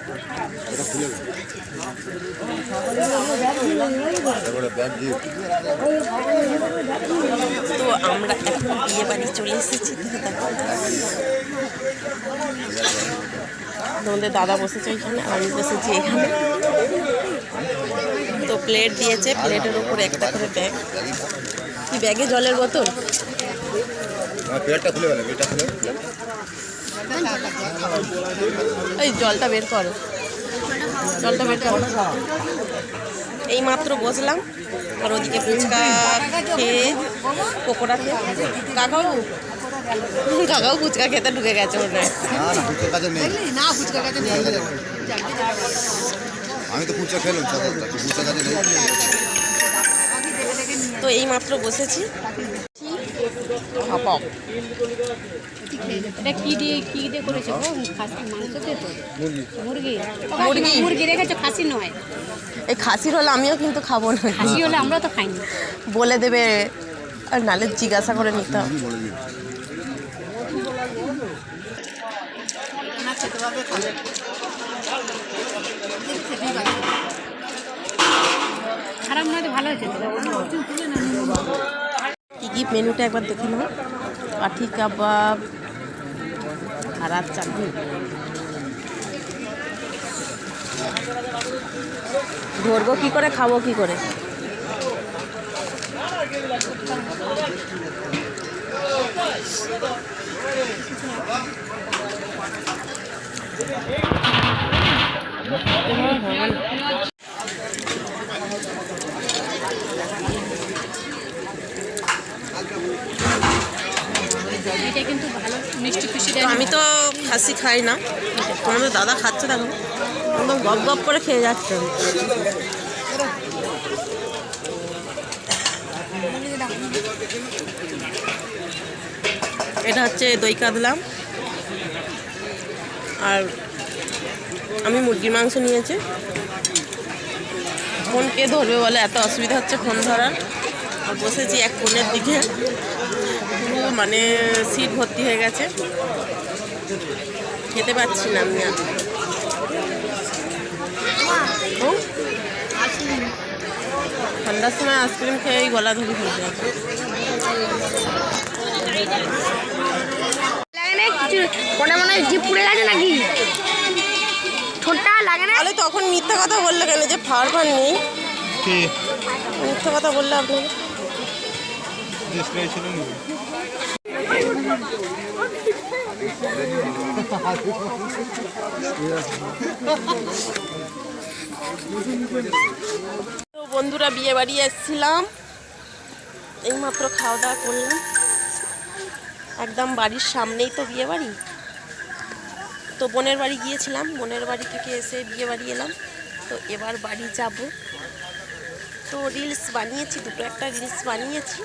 তো আমরা এখন বিয়ে বাড়ি চলে এসেছি। তোমাদের দাদা বসেছে এখানে, আমি বসেছি এখানে। তো প্লেট দিয়েছে, প্লেটের উপর একটা করে ব্যাগ। কি ব্যাগে জলের বোতল? এই জলটা বের করো, জলটা বের করো। এই মাত্র বসলাম, আর ওদিকে ফুচকা খেয়ে পকোড়া খেয়ে কাকাও ফুচকা খেতে ঢুকে গেছে মনে হয়। আমি তো ফুচকা খেলাম। তো এই মাত্র বসেছি। এটা কি দিয়ে করেছো? মাংস দিয়ে তো? মুরগি রেখেছো, খাসি নয়। এই খাসির হলে আমিও কিন্তু খাবো না। খাসি হলে আমরা তো খাইনি। বলে দেবে, আর নালে জিজ্ঞাসা করে নিতে হবে। খারাপ নয়, ভালো হয়েছে। কী কী মেনুটা একবার দেখে নাও। কাঠি কাবাব, হারার চাটনি। ধরবো কী করে, খাবো কী করে? এটা কিন্তু ভালো মিষ্টি খুশি। আমি তো খাসি খাই না, তোমাদের দাদা খাচ্ছে, দেখো একদম গপ গপ করে খেয়ে যাচ্ছে। এটা হচ্ছে দই কাতলা, আর আমি মুরগির মাংস নিয়েছি। ফোন কে ধরবে বলে, এত অসুবিধা হচ্ছে ফোন ধরার। আর বসেছি এক কোণের দিকে, পুরো মানে সিট ভর্তি হয়ে গেছে, খেতে পাচ্ছি না আমি। ঠান্ডার সময় আইসক্রিম খেয়ে গলা ধরে হয়ে যাবে। মনে মনে জিভ পুড়ে গেছে নাকি? ঠোঁটটা লাগে না? তাহলে তখন মিথ্যা কথা বললে কেন যে ফার নেই? মিথ্যা কথা বললে আপনাকে তো বন্ধুরা, বিয়ে বাড়ি এসেছিলাম, এইমাত্র খাওয়া দাওয়া করলাম। একদম বাড়ির সামনেই তো বিয়ে বাড়ি। তো বোনের বাড়ি গিয়েছিলাম, বোনের বাড়ি থেকে এসে বিয়ে বাড়ি এলাম। তো এবার বাড়ি যাব। তো রিলস বানিয়েছি, দুটো একটা রিলস বানিয়েছি।